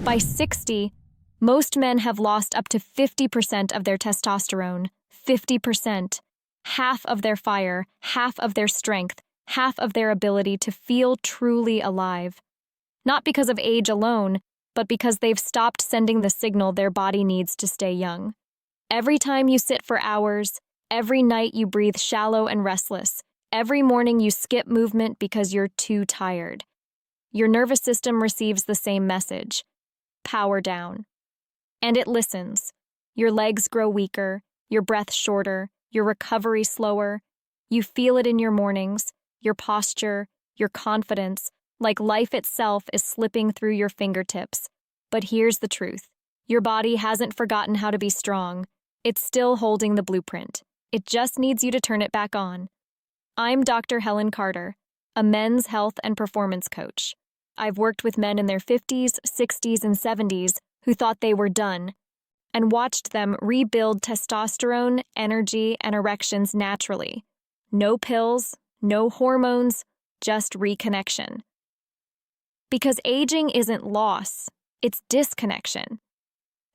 By 60, most men have lost up to 50% of their testosterone. 50%. Half of their fire, half of their strength, half of their ability to feel truly alive. Not because of age alone, but because they've stopped sending the signal their body needs to stay young. Every time you sit for hours, every night you breathe shallow and restless, every morning you skip movement because you're too tired. Your nervous system receives the same message: power down. And it listens. Your legs grow weaker, your breath shorter, your recovery slower. You feel it in your mornings, your posture, your confidence, like life itself is slipping through your fingertips. But here's the truth. Your body hasn't forgotten how to be strong. It's still holding the blueprint. It just needs you to turn it back on. I'm Dr. Helen Carter, a men's health and performance coach. I've worked with men in their 50s, 60s, and 70s who thought they were done, and watched them rebuild testosterone, energy, and erections naturally. No pills, no hormones, just reconnection. Because aging isn't loss, it's disconnection.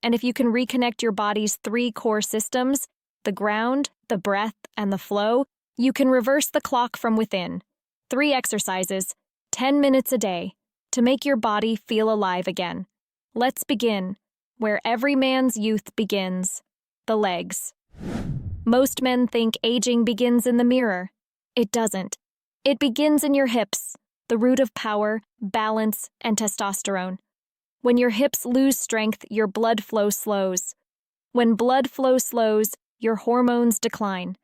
And if you can reconnect your body's 3 core systems, the ground, the breath, and the flow, you can reverse the clock from within. 3 exercises, 10 minutes a day, to make your body feel alive again. Let's begin, where every man's youth begins, the legs. Most men think aging begins in the mirror. It doesn't. It begins in your hips, the root of power, balance, and testosterone. When your hips lose strength, your blood flow slows. When blood flow slows, your hormones decline.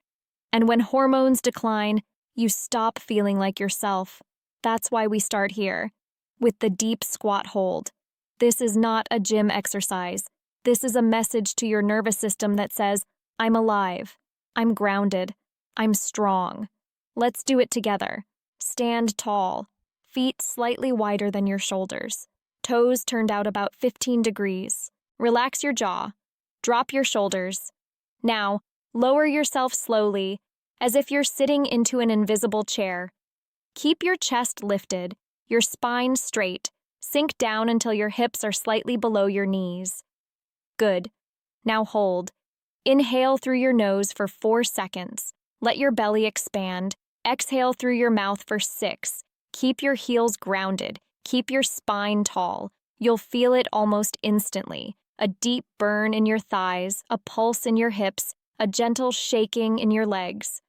And when hormones decline, you stop feeling like yourself. That's why we start here, with the deep squat hold. This is not a gym exercise. This is a message to your nervous system that says, I'm alive, I'm grounded, I'm strong. Let's do it together. Stand tall, feet slightly wider than your shoulders, toes turned out about 15 degrees. Relax your jaw, drop your shoulders. Now, lower yourself slowly, as if you're sitting into an invisible chair. Keep your chest lifted, your spine straight. Sink down until your hips are slightly below your knees. Good. Now hold. Inhale through your nose for 4 seconds. Let your belly expand. Exhale through your mouth for 6. Keep your heels grounded. Keep your spine tall. You'll feel it almost instantly. A deep burn in your thighs, a pulse in your hips, a gentle shaking in your legs.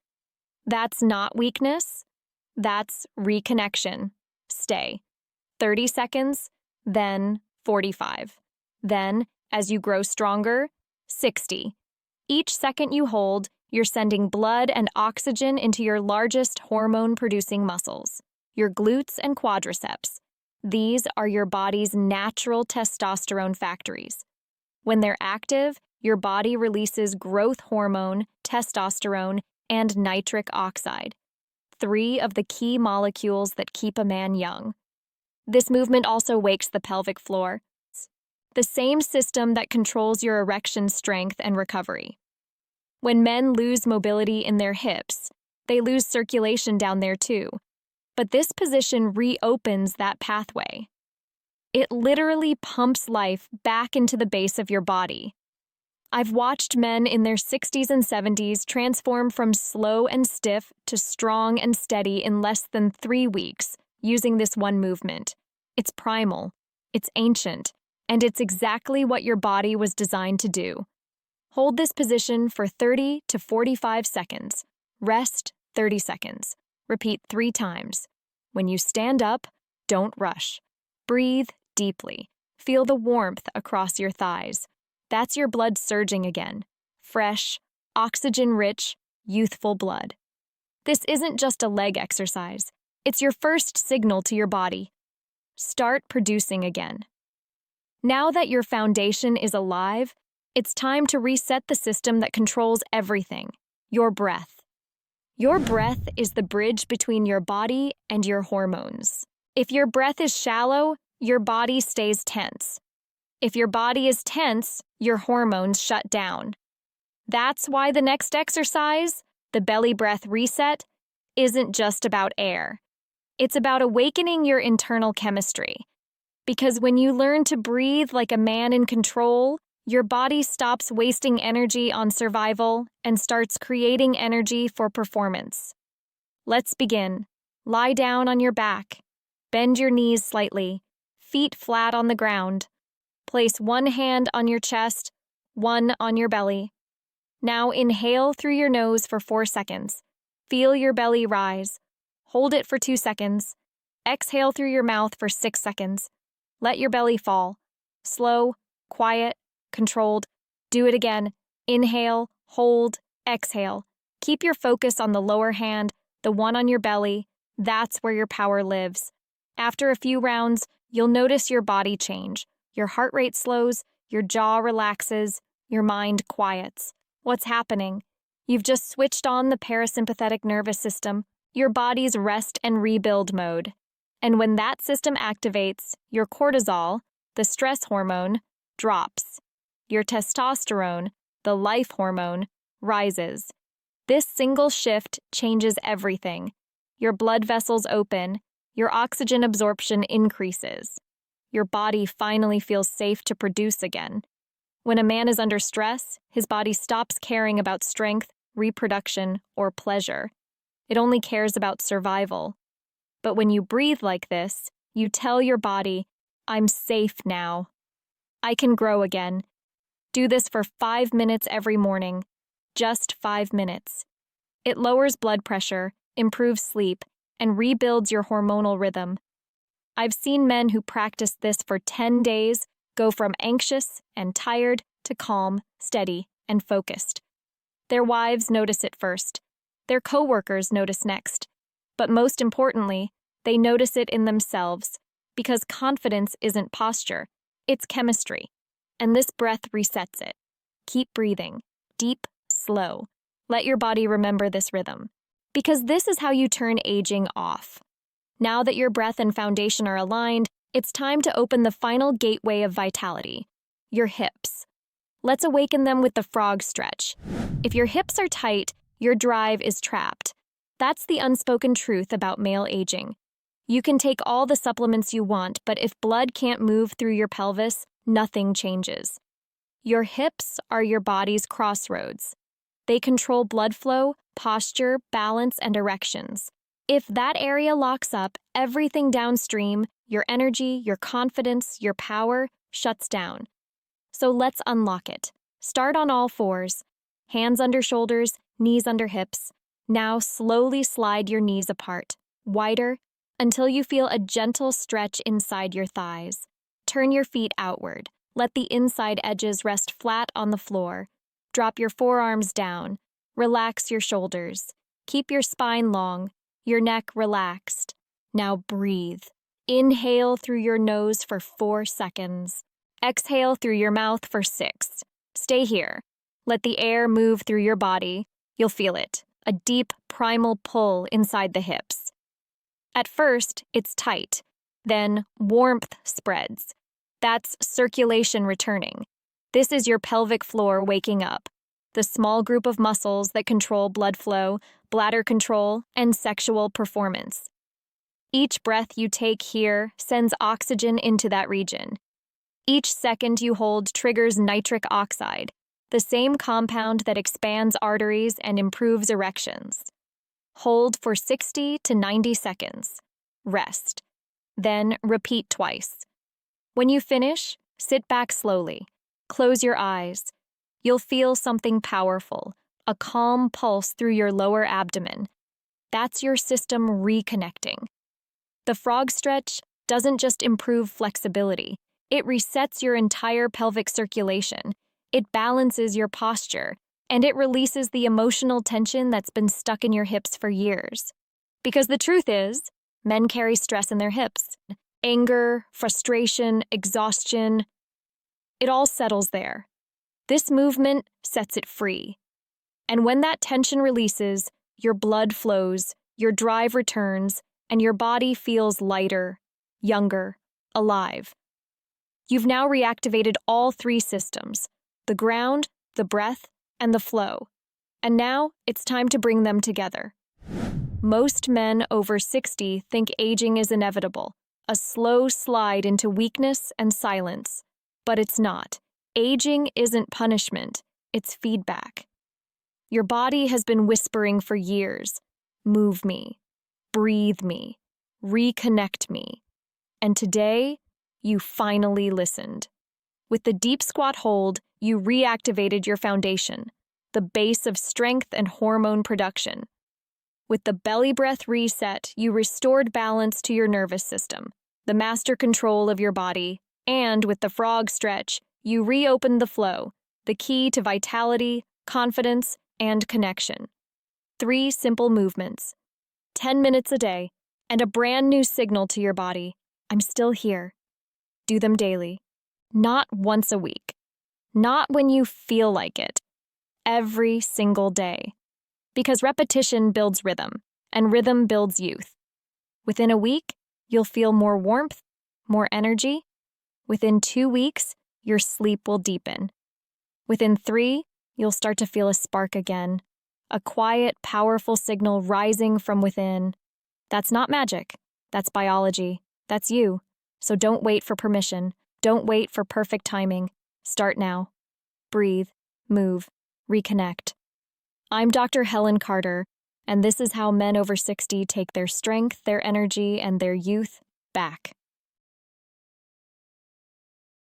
That's not weakness. That's reconnection. Stay. 30 seconds, then 45. Then, as you grow stronger, 60. Each second you hold, you're sending blood and oxygen into your largest hormone-producing muscles, your glutes and quadriceps. These are your body's natural testosterone factories. When they're active, your body releases growth hormone, testosterone, and nitric oxide, 3 of the key molecules that keep a man young. This movement also wakes the pelvic floor, the same system that controls your erection strength and recovery. When men lose mobility in their hips, they lose circulation down there too. But this position reopens that pathway. It literally pumps life back into the base of your body. I've watched men in their 60s and 70s transform from slow and stiff to strong and steady in less than 3 weeks using this one movement. It's primal, it's ancient, and it's exactly what your body was designed to do. Hold this position for 30 to 45 seconds. Rest 30 seconds. Repeat 3 times. When you stand up, don't rush. Breathe deeply. Feel the warmth across your thighs. That's your blood surging again. Fresh, oxygen-rich, youthful blood. This isn't just a leg exercise. It's your first signal to your body. Start producing again. Now that your foundation is alive, it's time to reset the system that controls everything, your breath. Your breath is the bridge between your body and your hormones. If your breath is shallow, your body stays tense. If your body is tense, your hormones shut down. That's why the next exercise, the belly breath reset, isn't just about air. It's about awakening your internal chemistry. Because when you learn to breathe like a man in control, your body stops wasting energy on survival and starts creating energy for performance. Let's begin. Lie down on your back. Bend your knees slightly. Feet flat on the ground. Place one hand on your chest, one on your belly. Now inhale through your nose for 4 seconds. Feel your belly rise. Hold it for 2 seconds. Exhale through your mouth for 6 seconds. Let your belly fall. Slow, quiet, controlled. Do it again. Inhale, hold, exhale. Keep your focus on the lower hand, the one on your belly. That's where your power lives. After a few rounds, you'll notice your body change. Your heart rate slows, your jaw relaxes, your mind quiets. What's happening? You've just switched on the parasympathetic nervous system, your body's rest and rebuild mode. And when that system activates, your cortisol, the stress hormone, drops. Your testosterone, the life hormone, rises. This single shift changes everything. Your blood vessels open, your oxygen absorption increases. Your body finally feels safe to produce again. When a man is under stress, his body stops caring about strength, reproduction, or pleasure. It only cares about survival. But when you breathe like this, you tell your body, I'm safe now. I can grow again. Do this for 5 minutes every morning. Just 5 minutes. It lowers blood pressure, improves sleep, and rebuilds your hormonal rhythm. I've seen men who practice this for 10 days go from anxious and tired to calm, steady, and focused. Their wives notice it first. Their coworkers notice next. But most importantly, they notice it in themselves, because confidence isn't posture, it's chemistry. And this breath resets it. Keep breathing, deep, slow. Let your body remember this rhythm, because this is how you turn aging off. Now that your breath and foundation are aligned, it's time to open the final gateway of vitality, your hips. Let's awaken them with the frog stretch. If your hips are tight, your drive is trapped. That's the unspoken truth about male aging. You can take all the supplements you want, but if blood can't move through your pelvis, nothing changes. Your hips are your body's crossroads. They control blood flow, posture, balance, and erections. If that area locks up, everything downstream, your energy, your confidence, your power, shuts down. So let's unlock it. Start on all fours. Hands under shoulders, knees under hips. Now slowly slide your knees apart, wider, until you feel a gentle stretch inside your thighs. Turn your feet outward. Let the inside edges rest flat on the floor. Drop your forearms down. Relax your shoulders. Keep your spine long, your neck relaxed. Now breathe. Inhale through your nose for 4 seconds. Exhale through your mouth for 6. Stay here. Let the air move through your body. You'll feel it, a deep primal pull inside the hips. At first, it's tight. Then warmth spreads. That's circulation returning. This is your pelvic floor waking up, the small group of muscles that control blood flow, bladder control, and sexual performance. Each breath you take here sends oxygen into that region. Each second you hold triggers nitric oxide, the same compound that expands arteries and improves erections. Hold for 60 to 90 seconds. Rest. Then repeat twice. When you finish, sit back slowly. Close your eyes. You'll feel something powerful, a calm pulse through your lower abdomen. That's your system reconnecting. The frog stretch doesn't just improve flexibility. It resets your entire pelvic circulation. It balances your posture, and it releases the emotional tension that's been stuck in your hips for years. Because the truth is, men carry stress in their hips. Anger, frustration, exhaustion. It all settles there. This movement sets it free. And when that tension releases, your blood flows, your drive returns, and your body feels lighter, younger, alive. You've now reactivated all 3 systems, the ground, the breath, and the flow. And now it's time to bring them together. Most men over 60 think aging is inevitable, a slow slide into weakness and silence. But it's not. Aging isn't punishment, it's feedback. Your body has been whispering for years, move me, breathe me, reconnect me. And today, you finally listened. With the deep squat hold, you reactivated your foundation, the base of strength and hormone production. With the belly breath reset, you restored balance to your nervous system, the master control of your body, and with the frog stretch, you reopened the flow, the key to vitality, confidence, and connection. 3 simple movements, 10 minutes a day, and a brand new signal to your body. I'm still here. Do them daily. Not once a week. Not when you feel like it. Every single day. Because repetition builds rhythm, and rhythm builds youth. Within a week, you'll feel more warmth, more energy. Within 2 weeks, your sleep will deepen. Within 3, you'll start to feel a spark again, a quiet, powerful signal rising from within. That's not magic. That's biology. That's you. So don't wait for permission. Don't wait for perfect timing. Start now. Breathe, move, reconnect. I'm Dr. Helen Carter, and this is how men over 60 take their strength, their energy, and their youth back.